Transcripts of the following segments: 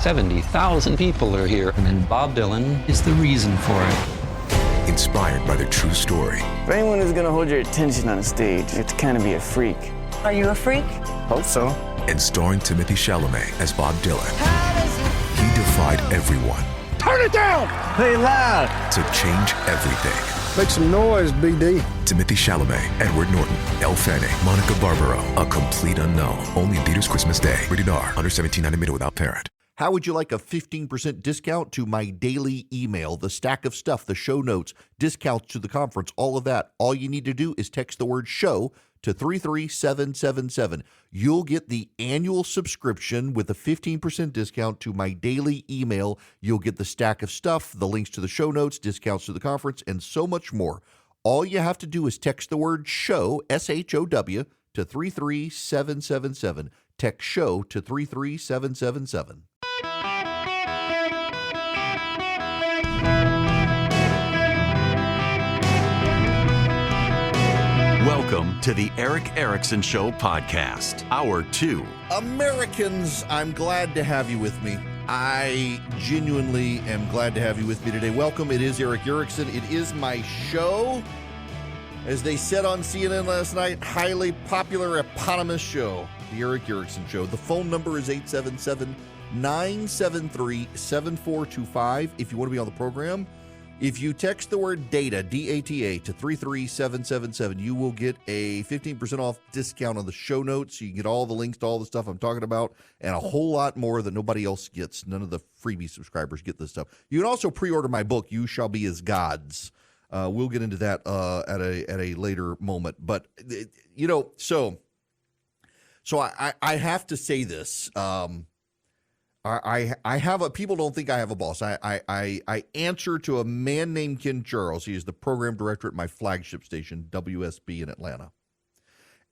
70,000 people are here, and Bob Dylan is the reason for it. Inspired by their true story. For anyone who's gonna hold your attention on a stage, you have to kind of be a freak. Are you a freak? Hope so. And starring Timothy Chalamet as Bob Dylan. He defied everyone. Turn it down! Play loud! To change everything. Make some noise, BD. Timothy Chalamet, Edward Norton, Elle Fanning, Monica Barbaro. A complete unknown. Only in theaters Christmas Day. Rated R. Under 17, not admitted without parent. How would you like a 15% discount to my daily email, the stack of stuff, the show notes, discounts to the conference, all of that? All you need to do is text the word show to 33777. You'll get the annual subscription with a 15% discount to my daily email. You'll get the stack of stuff, the links to the show notes, discounts to the conference, and so much more. All you have to do is text the word show, SHOW, to 33777. Text show to 33777. Welcome to the Eric Erickson Show podcast, Hour 2. Americans, I'm glad to have you with me. I genuinely am glad to have you with me today. Welcome. It is Eric Erickson. It is my show. As they said on CNN last night, highly popular eponymous show, the Eric Erickson Show. The phone number is 877-973-7425 if you want to be on the program. If you text the word DATA, D-A-T-A, to 33777, you will get a 15% off discount on the show notes. You can get all the links to all the stuff I'm talking about and a whole lot more that nobody else gets. None of the freebie subscribers get this stuff. You can also pre-order my book, You Shall Be As Gods. We'll get into that at a later moment. But, so I have to say this. I have a, people don't think I have a boss. I answer to a man named Ken Charles. He is the program director at my flagship station, WSB in Atlanta.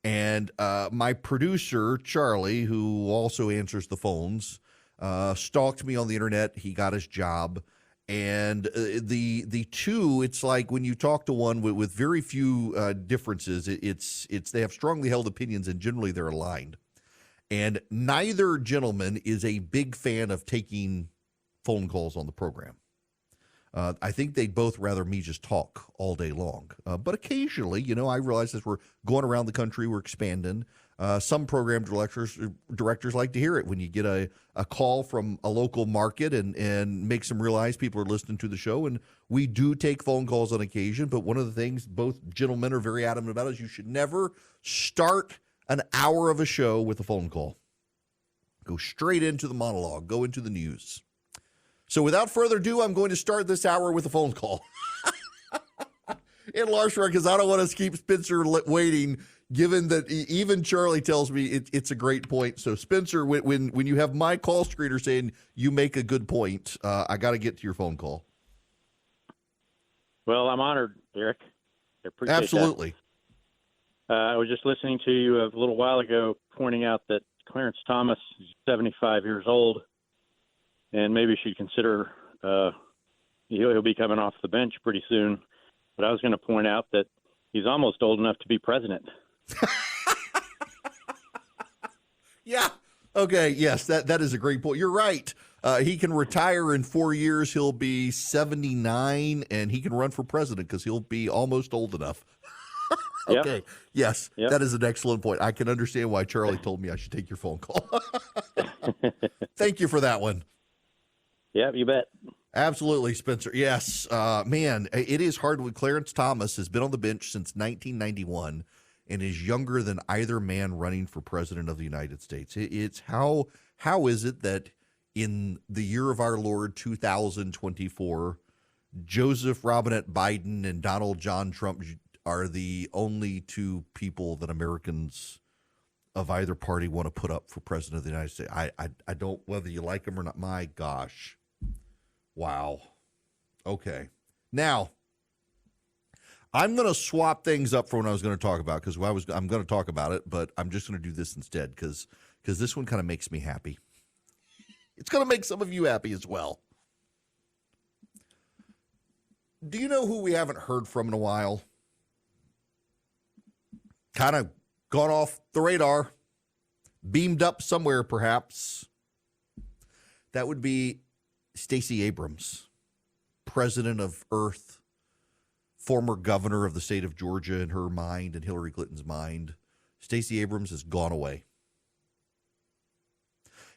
And my producer, Charlie, who also answers the phones, stalked me on the internet. He got his job. And the two, it's like when you talk to one with very few differences, they have strongly held opinions, and generally they're aligned. And neither gentleman is a big fan of taking phone calls on the program. I think they'd both rather me just talk all day long. But occasionally, I realize as we're going around the country, we're expanding. Some program directors like to hear it when you get a call from a local market and makes them realize people are listening to the show. And we do take phone calls on occasion. But one of the things both gentlemen are very adamant about is you should never start an hour of a show with a phone call. Go straight into the monologue. Go into the news. So without further ado, I'm going to start this hour with a phone call. In large part because I don't want to keep Spencer waiting, given that even Charlie tells me it's a great point. So Spencer, when you have my call screener saying you make a good point, I got to get to your phone call. Well, I'm honored, Eric. I appreciate Absolutely. That. I was just listening to you a little while ago pointing out that Clarence Thomas is 75 years old, and maybe should consider he'll be coming off the bench pretty soon. But I was going to point out that he's almost old enough to be president. Yeah. Okay. Yes, that is a great point. You're right. He can retire in 4 years. He'll be 79, and he can run for president because he'll be almost old enough. Okay. Yep. Yes, yep. That is an excellent point. I can understand why Charlie told me I should take your phone call. Thank you for that one. Yeah, you bet. Absolutely, Spencer. Yes, man, it is hard when Clarence Thomas has been on the bench since 1991 and is younger than either man running for president of the United States. It's how is it that in the year of our Lord 2024, Joseph Robinette Biden and Donald John Trump are the only two people that Americans of either party want to put up for president of the United States. I don't, whether you like them or not. My gosh. Wow. Okay. Now, I'm going to swap things up from what I was going to talk about because I'm going to talk about it, but I'm just going to do this instead because this one kind of makes me happy. It's going to make some of you happy as well. Do you know who we haven't heard from in a while? Kind of gone off the radar, beamed up somewhere perhaps. That would be Stacey Abrams, president of Earth, former governor of the state of Georgia in her mind and Hillary Clinton's mind. Stacey Abrams has gone away.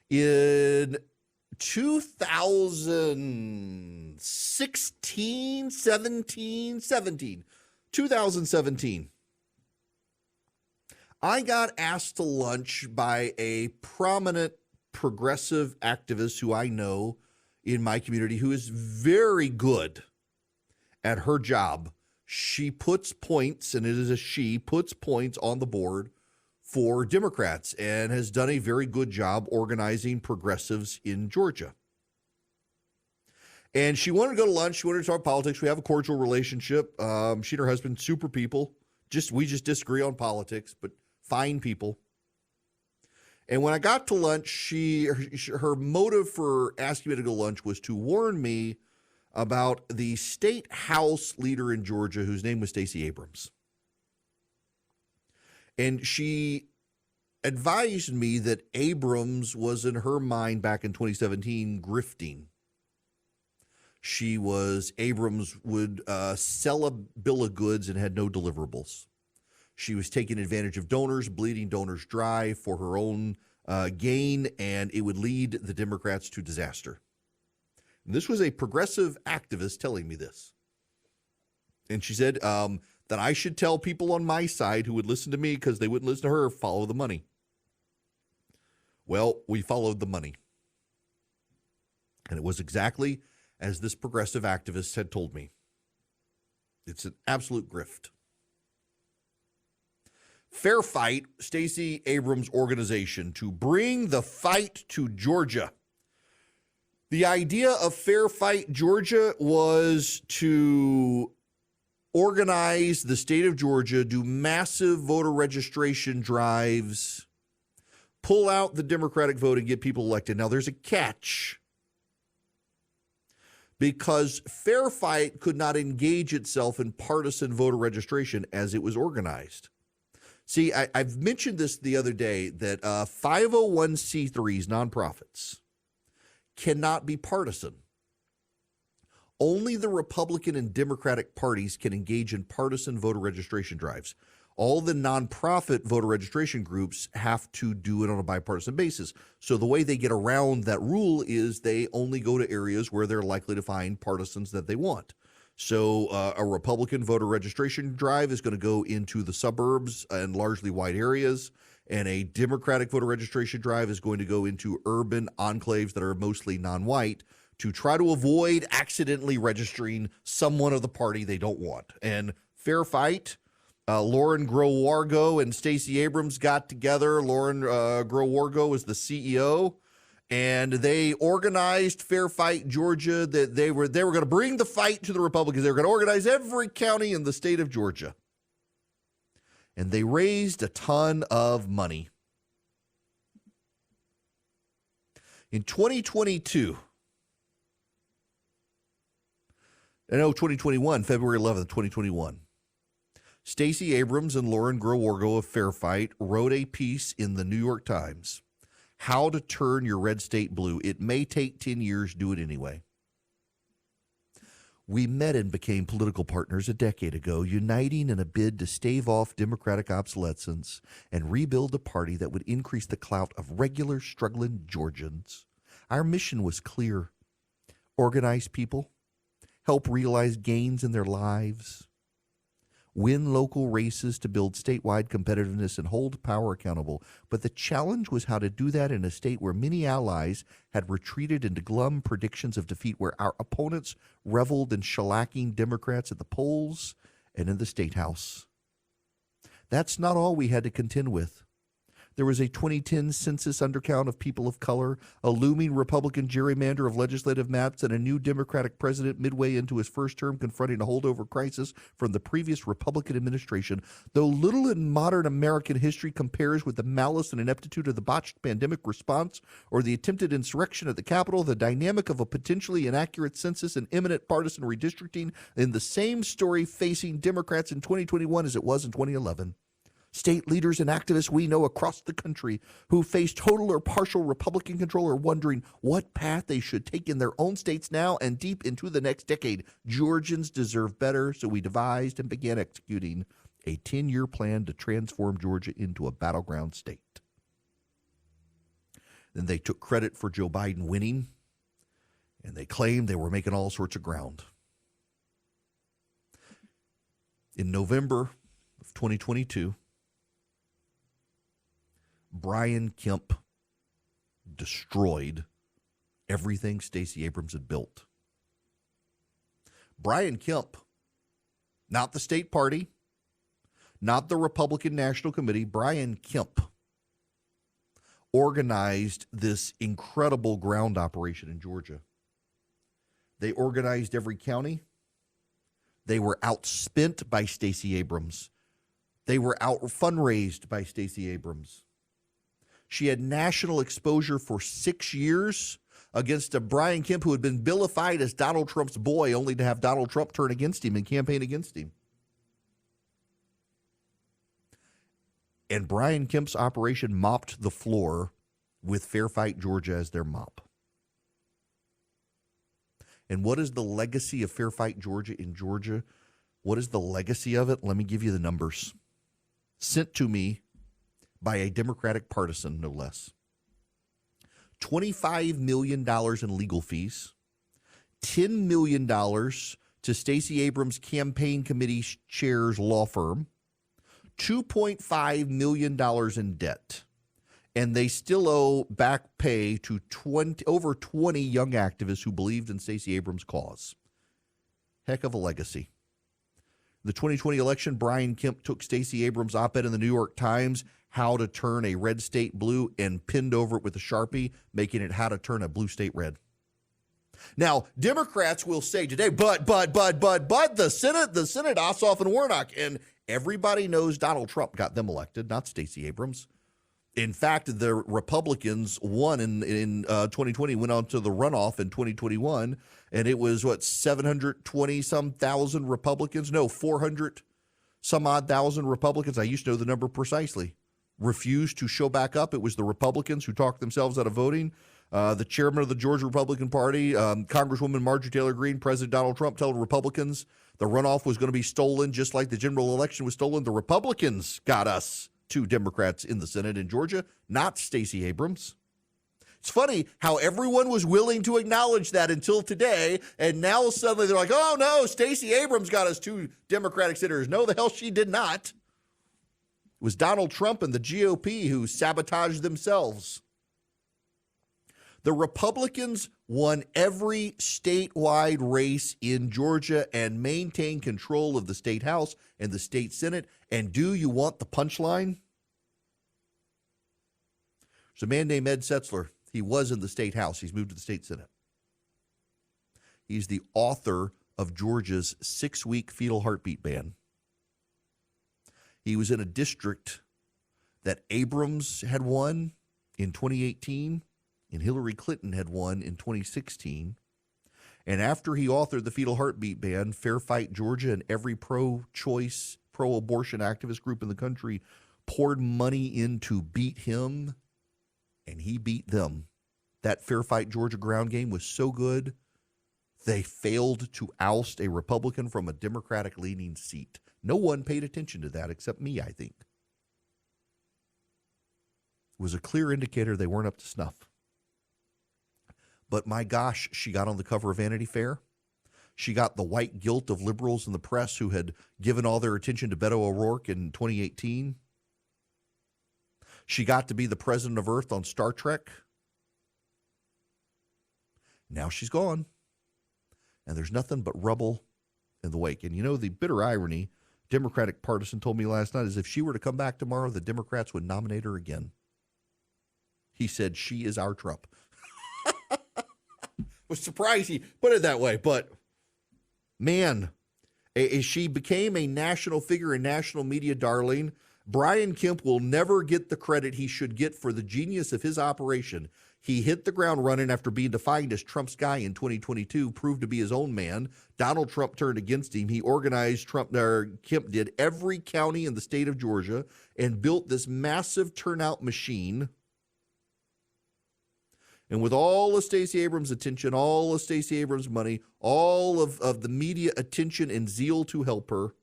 In 2017, I got asked to lunch by a prominent progressive activist who I know in my community who is very good at her job. She puts points, and it is a she, puts points on the board for Democrats and has done a very good job organizing progressives in Georgia. And she wanted to go to lunch. She wanted to talk politics. We have a cordial relationship. She and her husband, super people. We just disagree on politics, but fine people. And when I got to lunch, her motive for asking me to go to lunch was to warn me about the state house leader in Georgia whose name was Stacey Abrams. And she advised me that Abrams was, in her mind back in 2017, grifting. Abrams would sell a bill of goods and had no deliverables. She was taking advantage of donors, bleeding donors dry for her own gain, and it would lead the Democrats to disaster. And this was a progressive activist telling me this. And she said that I should tell people on my side who would listen to me because they wouldn't listen to her, follow the money. Well, we followed the money. And it was exactly as this progressive activist had told me. It's an absolute grift. Fair Fight, Stacey Abrams' organization, to bring the fight to Georgia. The idea of Fair Fight Georgia was to organize the state of Georgia, do massive voter registration drives, pull out the Democratic vote and get people elected. Now, there's a catch, because Fair Fight could not engage itself in partisan voter registration as it was organized. See, I've mentioned this the other day, that 501c3s, nonprofits, cannot be partisan. Only the Republican and Democratic parties can engage in partisan voter registration drives. All the nonprofit voter registration groups have to do it on a bipartisan basis. So the way they get around that rule is they only go to areas where they're likely to find partisans that they want. So a Republican voter registration drive is going to go into the suburbs and largely white areas, and a Democratic voter registration drive is going to go into urban enclaves that are mostly non-white to try to avoid accidentally registering someone of the party they don't want. And Fair Fight, Lauren Grow-Wargo and Stacey Abrams got together. Lauren Grow-Wargo was the CEO, and they organized Fair Fight Georgia. That they were going to bring the fight to the Republicans. They were going to organize every county in the state of Georgia. And they raised a ton of money. In 2021, February 11th, 2021, Stacey Abrams and Lauren Grow-Wargo of Fair Fight wrote a piece in the New York Times, How to Turn Your Red State Blue. It may take 10 years, do it anyway. We met and became political partners a decade ago, uniting in a bid to stave off Democratic obsolescence and rebuild a party that would increase the clout of regular, struggling Georgians. Our mission was clear: organize people, help realize gains in their lives, win local races to build statewide competitiveness, and hold power accountable. But the challenge was how to do that in a state where many allies had retreated into glum predictions of defeat, where our opponents reveled in shellacking Democrats at the polls and in the state house. That's not all we had to contend with. There was a 2010 census undercount of people of color, a looming Republican gerrymander of legislative maps, and a new Democratic president midway into his first term confronting a holdover crisis from the previous Republican administration. Though little in modern American history compares with the malice and ineptitude of the botched pandemic response or the attempted insurrection at the Capitol, the dynamic of a potentially inaccurate census and imminent partisan redistricting in the same story facing Democrats in 2021 as it was in 2011. State leaders and activists we know across the country who face total or partial Republican control are wondering what path they should take in their own states now and deep into the next decade. Georgians deserve better, so we devised and began executing a 10-year plan to transform Georgia into a battleground state. Then they took credit for Joe Biden winning, and they claimed they were making all sorts of ground. In November of 2022, Brian Kemp destroyed everything Stacey Abrams had built. Brian Kemp, not the state party, not the Republican National Committee, Brian Kemp organized this incredible ground operation in Georgia. They organized every county. They were outspent by Stacey Abrams. They were out fundraised by Stacey Abrams. She had national exposure for 6 years against a Brian Kemp who had been vilified as Donald Trump's boy, only to have Donald Trump turn against him and campaign against him. And Brian Kemp's operation mopped the floor with Fair Fight Georgia as their mop. And what is the legacy of Fair Fight Georgia in Georgia? What is the legacy of it? Let me give you the numbers. Sent to me by a Democratic partisan, no less. $25 million in legal fees, $10 million to Stacey Abrams' campaign committee chair's law firm, $2.5 million in debt. And they still owe back pay to over 20 young activists who believed in Stacey Abrams' cause. Heck of a legacy. The 2020 election, Brian Kemp took Stacey Abrams' op-ed in the New York Times, How to Turn a Red State Blue, and pinned over it with a Sharpie, making it How to Turn a Blue State Red. Now, Democrats will say today, but the Senate, Ossoff and Warnock, and everybody knows Donald Trump got them elected, not Stacey Abrams. In fact, the Republicans won in 2020, went on to the runoff in 2021, and it was, 720-some thousand Republicans? No, 400-some-odd thousand Republicans. I used to know the number precisely. Refused to show back up. It was the Republicans who talked themselves out of voting. The chairman of the Georgia Republican Party, Congresswoman Marjorie Taylor Greene, President Donald Trump told Republicans the runoff was going to be stolen just like the general election was stolen. The Republicans got us 2 Democrats in the Senate in Georgia, not Stacey Abrams. It's funny how everyone was willing to acknowledge that until today, and now suddenly they're like, oh, no, Stacey Abrams got us 2 Democratic senators. No, the hell she did not. It was Donald Trump and the GOP who sabotaged themselves. The Republicans won every statewide race in Georgia and maintained control of the state House and the state Senate. And do you want the punchline? There's a man named Ed Setzler. He was in the state House. He's moved to the state Senate. He's the author of Georgia's 6-week fetal heartbeat ban. He was in a district that Abrams had won in 2018 and Hillary Clinton had won in 2016. And after he authored the fetal heartbeat ban, Fair Fight Georgia and every pro-choice, pro-abortion activist group in the country poured money in to beat him, and he beat them. That Fair Fight Georgia ground game was so good, they failed to oust a Republican from a Democratic-leaning seat. No one paid attention to that except me, I think. It was a clear indicator they weren't up to snuff. But my gosh, she got on the cover of Vanity Fair. She got the white guilt of liberals in the press who had given all their attention to Beto O'Rourke in 2018. She got to be the president of Earth on Star Trek. Now she's gone. And there's nothing but rubble in the wake. And you know, the bitter irony, Democratic partisan told me last night, is if she were to come back tomorrow, the Democrats would nominate her again. He said, she is our Trump. Was surprised he put it that way, but man, she became a national figure, a national media darling. Brian Kemp will never get the credit he should get for the genius of his operation. He hit the ground running after being defined as Trump's guy in 2022, proved to be his own man. Donald Trump turned against him. He organized Kemp did every county in the state of Georgia and built this massive turnout machine. And with all of Stacey Abrams' attention, all of Stacey Abrams' money, all of the media attention and zeal to help her,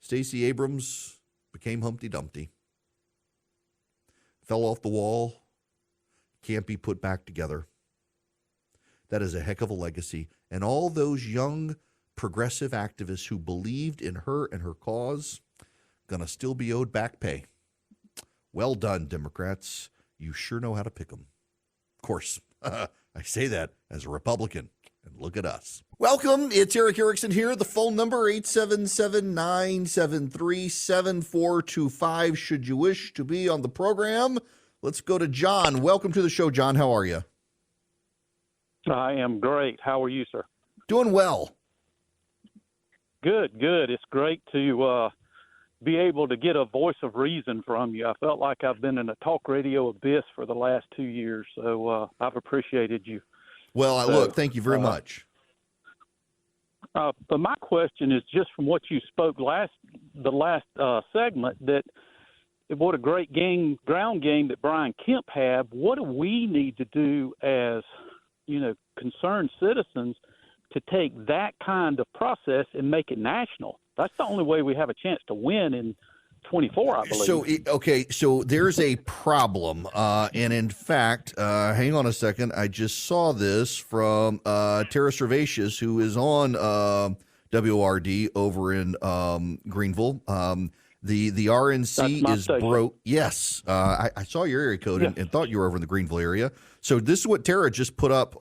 Stacey Abrams became Humpty Dumpty. Fell off the wall, can't be put back together. That is a heck of a legacy. And all those young progressive activists who believed in her and her cause, gonna still be owed back pay. Well done, Democrats. You sure know how to pick them. Of course, I say that as a Republican. And look at us. Welcome. It's Eric Erickson here. The phone number, 877-973-7425, should you wish to be on the program. Let's go to John. Welcome to the show, John. How are you? I am great. How are you, sir? Doing well. Good. It's great to be able to get a voice of reason from you. I felt like I've been in a talk radio abyss for the last 2 years, so I've appreciated you. Well, look, thank you very much. But my question is just from what you spoke the last segment, that what a great ground game that Brian Kemp had. What do we need to do as, concerned citizens to take that kind of process and make it national? That's the only way we have a chance to win in 24, I believe. So there's a problem. And in fact, hang on a second. I just saw this from Tara Servatius, who is on WRD over in Greenville. The RNC is broke. Yes. I saw your area code and thought you were over in the Greenville area. So this is what Tara just put up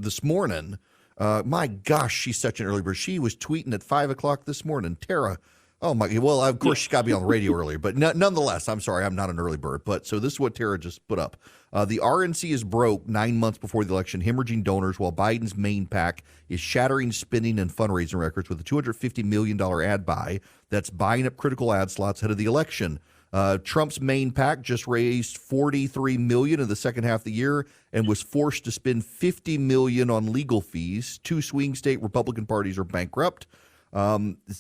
this morning. My gosh, she's such an early bird. She was tweeting at 5 o'clock this morning. Tara, oh my, well, of course she's got to be on the radio earlier, but nonetheless, I'm sorry, I'm not an early bird. But so this is what Tara just put up. The RNC is broke 9 months before the election, hemorrhaging donors, while Biden's main PAC is shattering spending and fundraising records with a $250 million ad buy that's buying up critical ad slots ahead of the election. Trump's main PAC just raised $43 million in the second half of the year and was forced to spend $50 million on legal fees. 2 swing state Republican parties are bankrupt.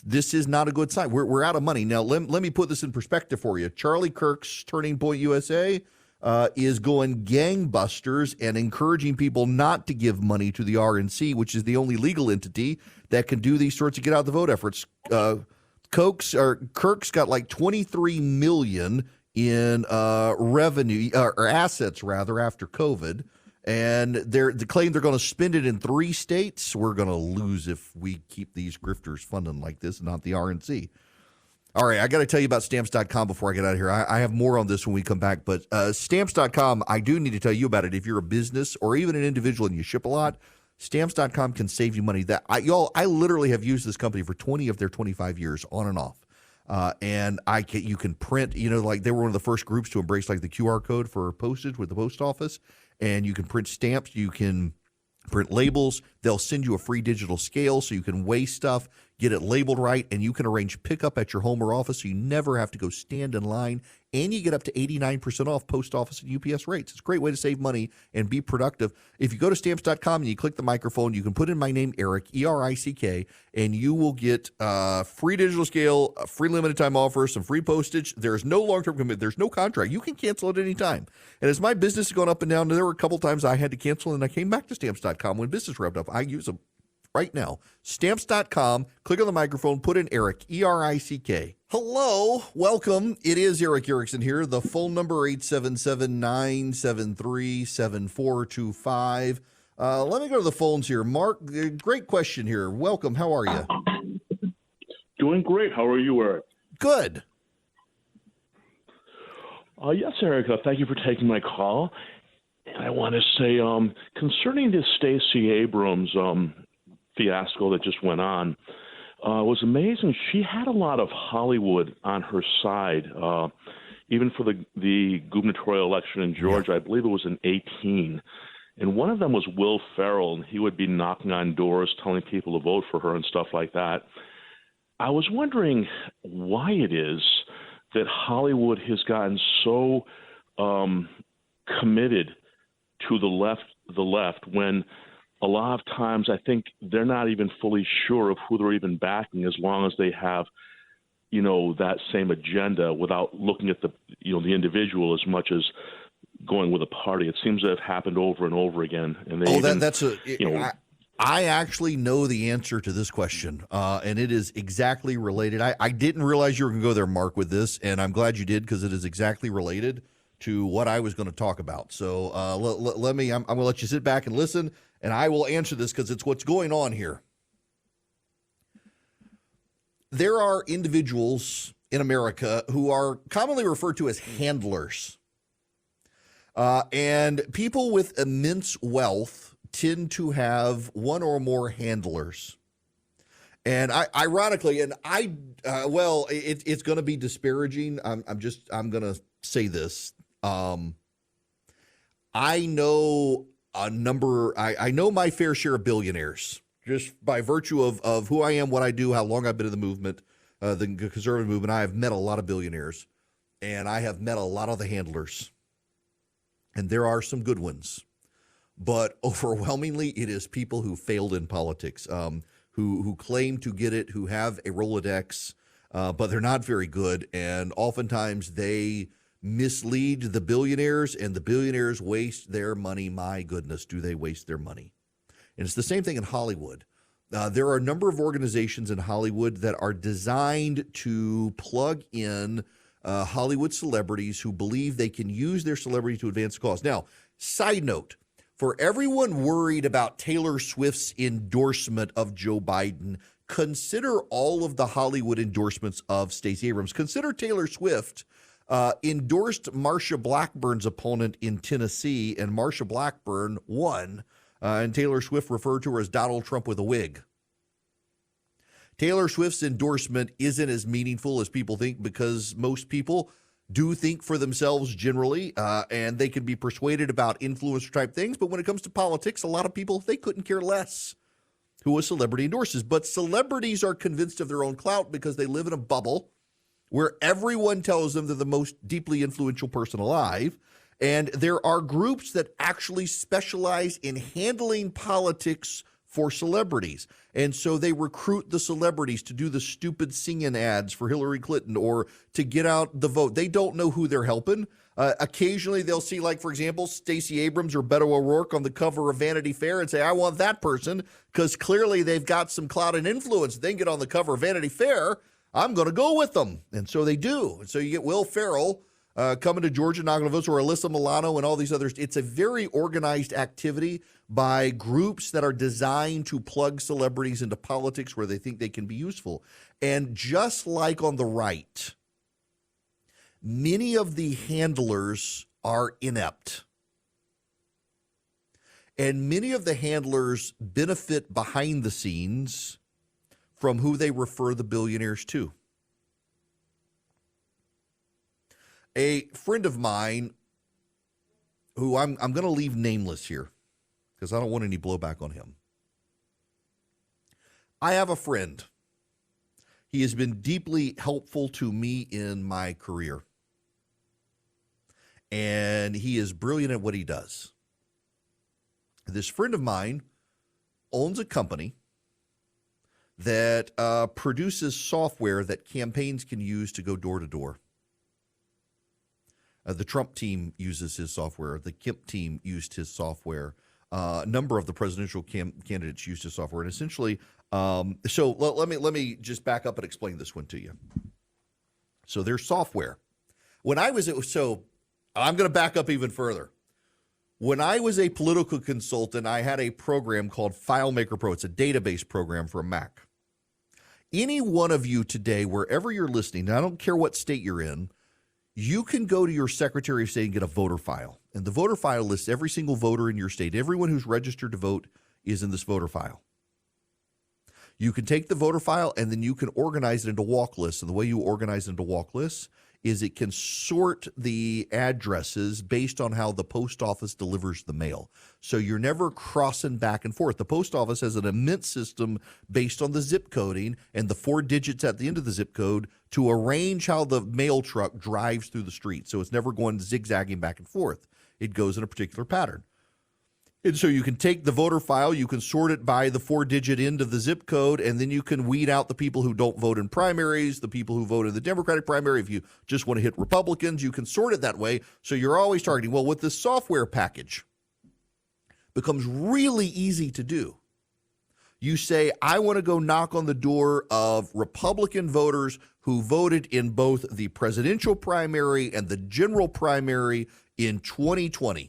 This is not a good sign. We're out of money. Now, let me put this in perspective for you. Charlie Kirk's Turning Point USA is going gangbusters and encouraging people not to give money to the RNC, which is the only legal entity that can do these sorts of get out the vote efforts. Kirk's got like $23 million in revenue or assets rather after COVID. And they claim they're going to spend it in 3 states. We're going to lose if we keep these grifters funding like this, not the RNC. All right, I got to tell you about Stamps.com before I get out of here. I have more on this when we come back, but Stamps.com, I do need to tell you about it. If you're a business or even an individual and you ship a lot, Stamps.com can save you money. I literally have used this company for 20 of their 25 years on and off. And you can print, like they were one of the first groups to embrace like the QR code for postage with the post office. And you can print stamps, you can print labels. They'll send you a free digital scale so you can weigh stuff, get it labeled right, and you can arrange pickup at your home or office so you never have to go stand in line. And you get up to 89% off post office and UPS rates. It's a great way to save money and be productive. If you go to Stamps.com and you click the microphone, you can put in my name, Eric, E-R-I-C-K, and you will get free digital scale, free limited time offer, some free postage. There's no long-term commitment. There's no contract. You can cancel at any time. And as my business is going up and down, there were a couple times I had to cancel, and I came back to Stamps.com when business revved up. I use them right now. Stamps.com, click on the microphone, put in Eric, E-R-I-C-K. Hello, welcome. It is Eric Erickson here. The phone number, 877-973-7425. Let me go to the phones here. Mark, great question here. Welcome. How are you? Doing great. How are you, Eric? Good. Yes, Eric. Thank you for taking my call. And I want to say, concerning this Stacey Abrams fiasco that just went on, was amazing. She had a lot of Hollywood on her side, even for the gubernatorial election in Georgia. I believe it was in 2018. And one of them was Will Ferrell, and he would be knocking on doors, telling people to vote for her and stuff like that. I was wondering why it is that Hollywood has gotten so committed to the left when a lot of times I think they're not even fully sure of who they're even backing, as long as they have, that same agenda without looking at the individual as much as going with a party. It seems to have happened over and over again. And they I actually know the answer to this question, and it is exactly related. I didn't realize you were going to go there, Mark, with this, and I'm glad you did, because it is exactly related to what I was going to talk about. So I'm going to let you sit back and listen, and I will answer this because it's what's going on here. There are individuals in America who are commonly referred to as handlers. And people with immense wealth tend to have one or more handlers. And ironically, it's going to be disparaging. I'm going to say this. I know I know my fair share of billionaires, just by virtue of who I am, what I do, how long I've been in the movement, the conservative movement. I have met a lot of billionaires, and I have met a lot of the handlers. And there are some good ones, but overwhelmingly it is people who failed in politics, who claim to get it, who have a Rolodex, but they're not very good. And oftentimes they mislead the billionaires, and the billionaires waste their money. My goodness, do they waste their money? And it's the same thing in Hollywood. There are a number of organizations in Hollywood that are designed to plug in Hollywood celebrities who believe they can use their celebrity to advance the cause. Now, side note, for everyone worried about Taylor Swift's endorsement of Joe Biden, consider all of the Hollywood endorsements of Stacey Abrams. Consider Taylor Swift endorsed Marsha Blackburn's opponent in Tennessee, and Marsha Blackburn won, and Taylor Swift referred to her as Donald Trump with a wig. Taylor Swift's endorsement isn't as meaningful as people think, because most people do think for themselves generally, and they can be persuaded about influencer type things. But when it comes to politics, a lot of people, they couldn't care less who a celebrity endorses. But celebrities are convinced of their own clout because they live in a bubble where everyone tells them they're the most deeply influential person alive. And there are groups that actually specialize in handling politics for celebrities. And so they recruit the celebrities to do the stupid sing-in ads for Hillary Clinton or to get out the vote. They don't know who they're helping. Occasionally they'll see, like, for example, Stacey Abrams or Beto O'Rourke on the cover of Vanity Fair and say, I want that person, because clearly they've got some clout and influence. They can get on the cover of Vanity Fair. I'm going to go with them. And so they do. And so you get Will Ferrell coming to Georgia, not going to vote, or Alyssa Milano and all these others. It's a very organized activity by groups that are designed to plug celebrities into politics where they think they can be useful. And just like on the right, many of the handlers are inept. And many of the handlers benefit behind the scenes from who they refer the billionaires to. A friend of mine, who I'm going to leave nameless here because I don't want any blowback on him. I have a friend. He has been deeply helpful to me in my career. And he is brilliant at what he does. This friend of mine owns a company that produces software that campaigns can use to go door to door. The Trump team uses his software. The Kemp team used his software. A number of the presidential candidates used his software. And essentially, so let me just back up and explain this one to you. So there's software. I'm going to back up even further. When I was a political consultant, I had a program called FileMaker Pro. It's a database program for a Mac. Any one of you today, wherever you're listening, and I don't care what state you're in, you can go to your Secretary of State and get a voter file. And the voter file lists every single voter in your state. Everyone who's registered to vote is in this voter file. You can take the voter file and then you can organize it into walk lists. And the way you organize it into walk lists is it can sort the addresses based on how the post office delivers the mail. So you're never crossing back and forth. The post office has an immense system based on the zip coding and the 4 digits at the end of the zip code to arrange how the mail truck drives through the street. So it's never going zigzagging back and forth. It goes in a particular pattern. And so you can take the voter file, you can sort it by the 4-digit end of the zip code, and then you can weed out the people who don't vote in primaries, the people who vote in the Democratic primary. If you just want to hit Republicans, you can sort it that way. So you're always targeting. Well, with this software package, becomes really easy to do. You say, I want to go knock on the door of Republican voters who voted in both the presidential primary and the general primary in 2020.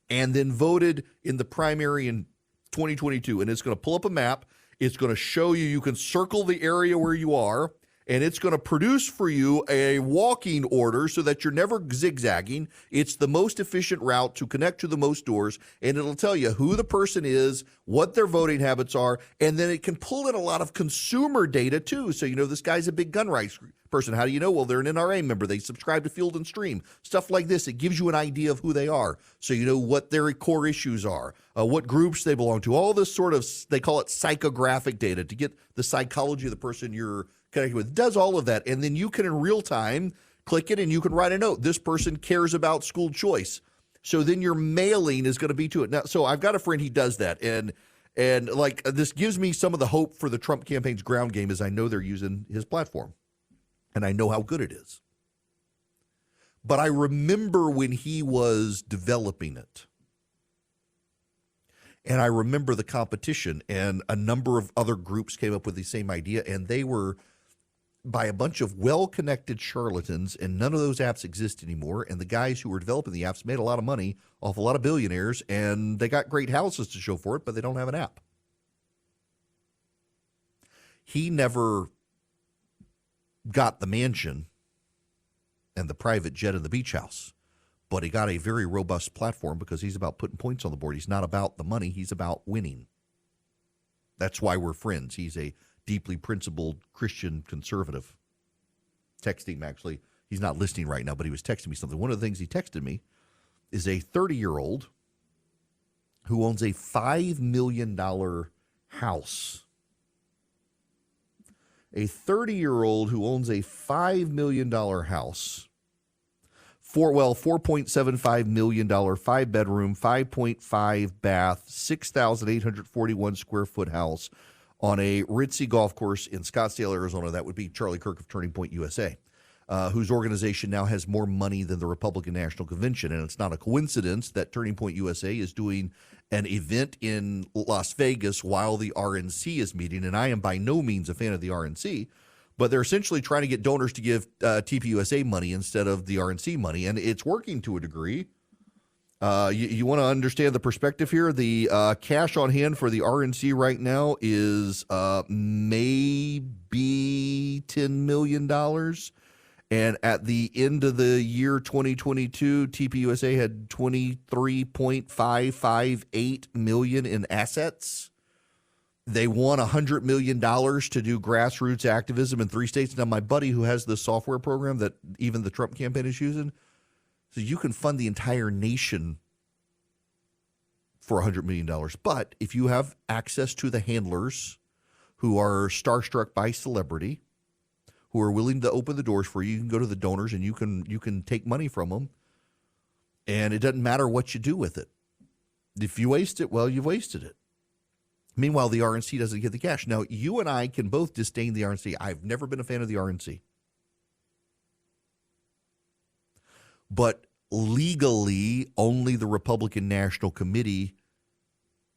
And then voted in the primary in 2022. And it's going to pull up a map. It's going to show you, you can circle the area where you are, and it's going to produce for you a walking order so that you're never zigzagging. It's the most efficient route to connect to the most doors, and it'll tell you who the person is, what their voting habits are, and then it can pull in a lot of consumer data too. So you know this guy's a big gun rights person. How do you know? Well, they're an NRA member. They subscribe to Field and Stream. Stuff like this. It gives you an idea of who they are. So you know what their core issues are, what groups they belong to, all this sort of, they call it psychographic data to get the psychology of the person you're connected with. It does all of that. And then you can in real time click it and you can write a note. This person cares about school choice. So then your mailing is going to be to it. Now, so I've got a friend, he does that. And like this gives me some of the hope for the Trump campaign's ground game is I know they're using his platform. And I know how good it is. But I remember when he was developing it. And I remember the competition, and a number of other groups came up with the same idea, and they were by a bunch of well-connected charlatans, and none of those apps exist anymore. And the guys who were developing the apps made a lot of money off a lot of billionaires, and they got great houses to show for it, but they don't have an app. He never got the mansion and the private jet and the beach house, but he got a very robust platform because he's about putting points on the board. He's not about the money. He's about winning. That's why we're friends. He's a deeply principled Christian conservative. Texting him, actually. He's not listening right now, but he was texting me something. One of the things he texted me is a 30-year-old who owns a $5 million house. A 30-year-old who owns a $5 million house, $4.75 million, 5-bedroom, 5.5 bath, 6,841 square foot house on a ritzy golf course in Scottsdale, Arizona. That would be Charlie Kirk of Turning Point USA, whose organization now has more money than the Republican National Convention. And it's not a coincidence that Turning Point USA is doing an event in Las Vegas while the RNC is meeting. And I am by no means a fan of the RNC, but they're essentially trying to get donors to give TPUSA money instead of the RNC money. And it's working to a degree. You want to understand the perspective here? The cash on hand for the RNC right now is maybe $10 million. And at the end of the year 2022, TPUSA had $23.558 million in assets. They won $100 million to do grassroots activism in 3 states. Now, my buddy who has the software program that even the Trump campaign is using, so you can fund the entire nation for $100 million. But if you have access to the handlers who are starstruck by celebrity, who are willing to open the doors for you, you can go to the donors and you can take money from them. And it doesn't matter what you do with it. If you waste it, well, you've wasted it. Meanwhile, the RNC doesn't get the cash. Now, you and I can both disdain the RNC. I've never been a fan of the RNC. But legally, only the Republican National Committee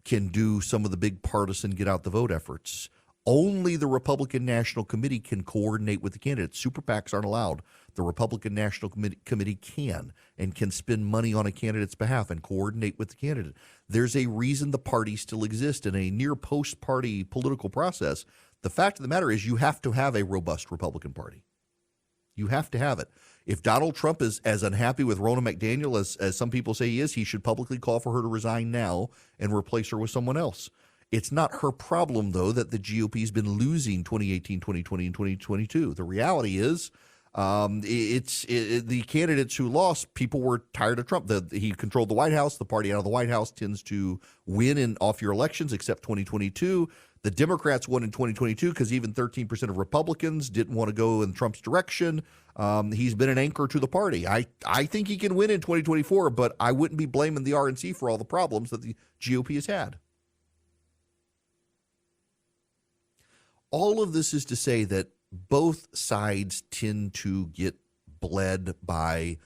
can do some of the big partisan get out the vote efforts. Only the Republican National Committee can coordinate with the candidates. Super PACs aren't allowed. The Republican National Committee can and can spend money on a candidate's behalf and coordinate with the candidate. There's a reason the parties still exist in a near post-party political process. The fact of the matter is you have to have a robust Republican Party. You have to have it. If Donald Trump is as unhappy with Ronna McDaniel as some people say he is, he should publicly call for her to resign now and replace her with someone else. It's not her problem, though, that the GOP has been losing 2018, 2020, and 2022. The reality is The candidates who lost, people were tired of Trump. He controlled the White House. The party out of the White House tends to win in off-year elections, except 2022. The Democrats won in 2022 because even 13% of Republicans didn't want to go in Trump's direction. He's been an anchor to the party. I think he can win in 2024, but I wouldn't be blaming the RNC for all the problems that the GOP has had. All of this is to say that both sides tend to get bled by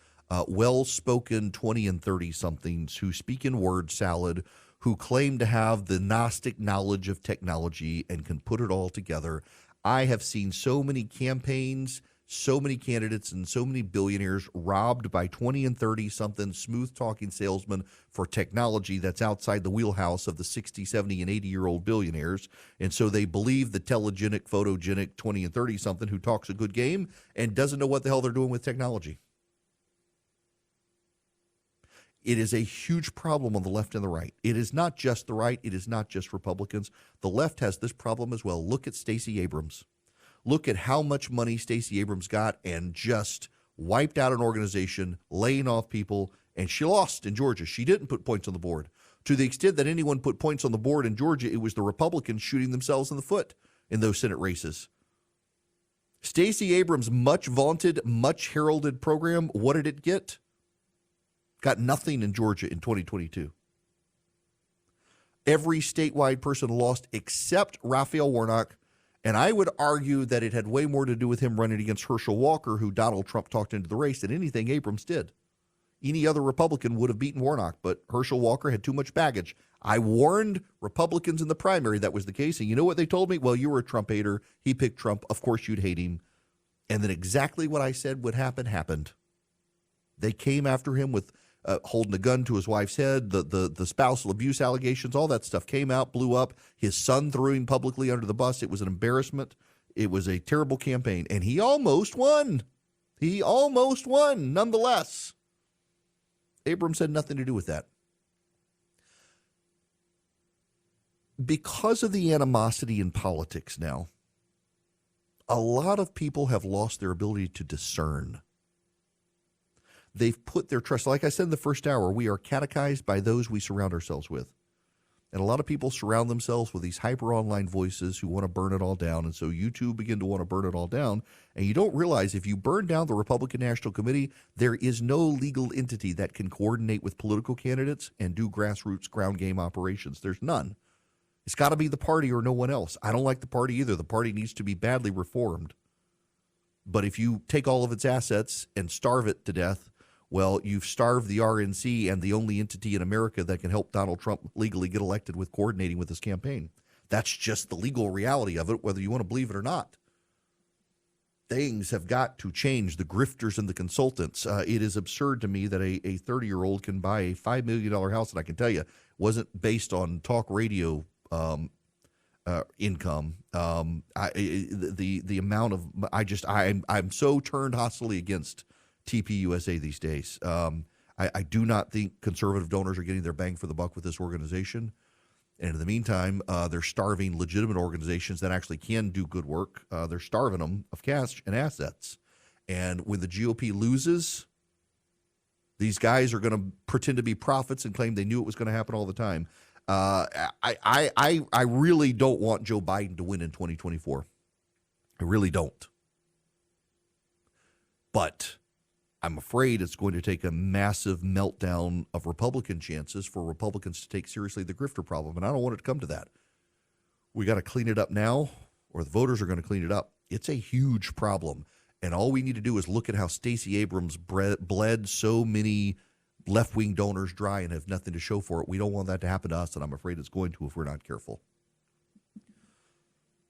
well-spoken 20 and 30-somethings who speak in word salad, who claim to have the Gnostic knowledge of technology and can put it all together. I have seen so many campaigns, so many candidates, and so many billionaires robbed by 20 and 30-something smooth-talking salesmen for technology that's outside the wheelhouse of the 60, 70, and 80-year-old billionaires. And so they believe the telegenic, photogenic 20 and 30-something who talks a good game and doesn't know what the hell they're doing with technology. It is a huge problem on the left and the right. It is not just the right. It is not just Republicans. The left has this problem as well. Look at Stacey Abrams. Look at how much money Stacey Abrams got and just wiped out an organization, laying off people, and she lost in Georgia. She didn't put points on the board. To the extent that anyone put points on the board in Georgia, it was the Republicans shooting themselves in the foot in those Senate races. Stacey Abrams' much vaunted, much heralded program, what did it get? Got nothing in Georgia in 2022. Every statewide person lost except Raphael Warnock. And I would argue that it had way more to do with him running against Herschel Walker, who Donald Trump talked into the race, than anything Abrams did. Any other Republican would have beaten Warnock, but Herschel Walker had too much baggage. I warned Republicans in the primary that was the case, and you know what they told me? Well, you were a Trump hater. He picked Trump. Of course you'd hate him. And then exactly what I said would happen happened. They came after him with holding a gun to his wife's head, the spousal abuse allegations, all that stuff came out, blew up. His son threw him publicly under the bus. It was an embarrassment. It was a terrible campaign, and he almost won. He almost won, nonetheless. Abrams had nothing to do with that. Because of the animosity in politics now, a lot of people have lost their ability to discern. They've put their trust, like I said in the first hour, we are catechized by those we surround ourselves with. And a lot of people surround themselves with these hyper online voices who want to burn it all down. And so you too begin to want to burn it all down. And you don't realize if you burn down the Republican National Committee, there is no legal entity that can coordinate with political candidates and do grassroots ground game operations. There's none. It's got to be the party or no one else. I don't like the party either. The party needs to be badly reformed. But if you take all of its assets and starve it to death, well, you've starved the RNC and the only entity in America that can help Donald Trump legally get elected with coordinating with his campaign. That's just the legal reality of it, whether you want to believe it or not. Things have got to change. The grifters and the consultants. It is absurd to me that a 30-year-old can buy a $5 million house, and I can tell you, wasn't based on talk radio income. The amount of I'm so turned hostily against TPUSA these days. I do not think conservative donors are getting their bang for the buck with this organization. And in the meantime, they're starving legitimate organizations that actually can do good work. They're starving them of cash and assets. And when the GOP loses, these guys are going to pretend to be prophets and claim they knew it was going to happen all the time. I really don't want Joe Biden to win in 2024. I really don't. But I'm afraid it's going to take a massive meltdown of Republican chances for Republicans to take seriously the grifter problem, and I don't want it to come to that. We got to clean it up now, or the voters are going to clean it up. It's a huge problem, and all we need to do is look at how Stacey Abrams bled so many left-wing donors dry and have nothing to show for it. We don't want that to happen to us, and I'm afraid it's going to if we're not careful.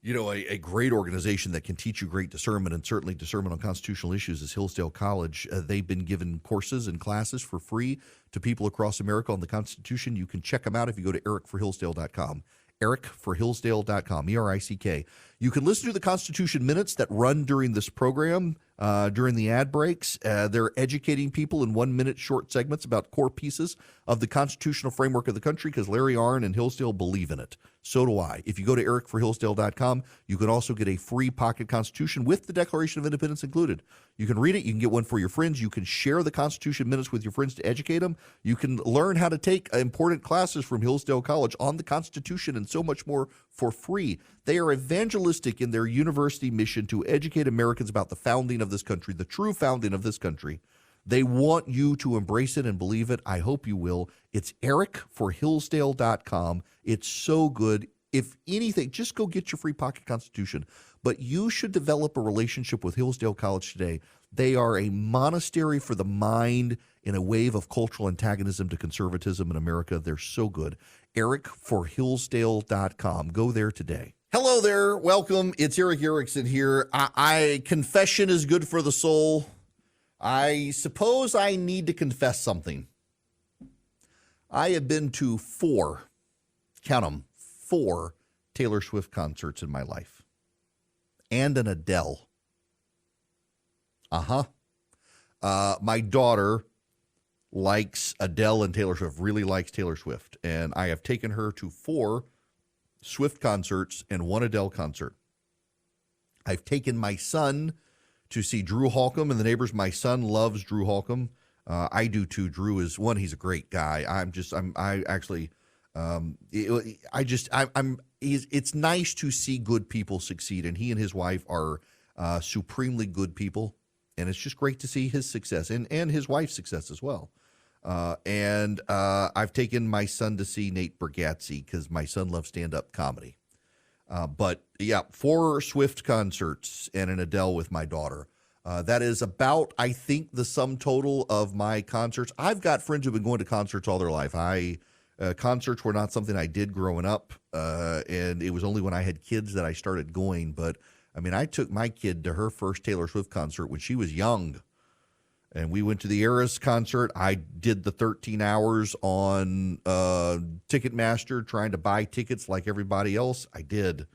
You know, a great organization that can teach you great discernment, and certainly discernment on constitutional issues, is Hillsdale College. They've been given courses and classes for free to people across America on the Constitution. You can check them out if you go to ericforhillsdale.com. ericforhillsdale.com, ERICK. You can listen to the Constitution Minutes that run during this program. during the ad breaks. They're educating people in 1-minute short segments about core pieces of the constitutional framework of the country because Larry Arnn and Hillsdale believe in it. So do I. If you go to ericforhillsdale.com, you can also get a free pocket Constitution with the Declaration of Independence included. You can read it. You can get one for your friends. You can share the Constitution minutes with your friends to educate them. You can learn how to take important classes from Hillsdale College on the Constitution and so much more for free. They are evangelistic in their university mission to educate Americans about the founding of this country, the true founding of this country. They want you to embrace it and believe it. I hope you will. It's ericforhillsdale.com. It's so good. If anything, just go get your free pocket Constitution. But you should develop a relationship with Hillsdale College today. They are a monastery for the mind in a wave of cultural antagonism to conservatism in America. They're so good. ericforhillsdale.com. Go there today. Hello there. Welcome. It's Eric Erickson here. Confession is good for the soul. I suppose I need to confess something. I have been to 4, count them, 4 Taylor Swift concerts in my life. And an Adele. My daughter likes Adele and Taylor Swift, really likes Taylor Swift. And I have taken her to 4 Swift concerts and 1 Adele concert. I've taken my son to see Drew Holcomb and the Neighbors. My son loves Drew Holcomb. I do too. Drew is one. He's a great guy. It's nice to see good people succeed, and he and his wife are supremely good people, and it's just great to see his success and his wife's success as well. And I've taken my son to see Nate Bargatze because my son loves stand-up comedy. But yeah, 4 Swift concerts and an Adele with my daughter. That is about, I think, the sum total of my concerts. I've got friends who've been going to concerts all their life. Concerts were not something I did growing up, and it was only when I had kids that I started going. But, I mean, I took my kid to her first Taylor Swift concert when she was young. And we went to the Eras concert. I did the 13 hours on Ticketmaster trying to buy tickets like everybody else. I did.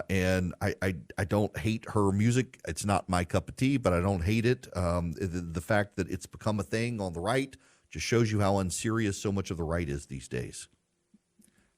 And I don't hate her music. It's not my cup of tea, but I don't hate it. The fact that it's become a thing on the right just shows you how unserious so much of the right is these days.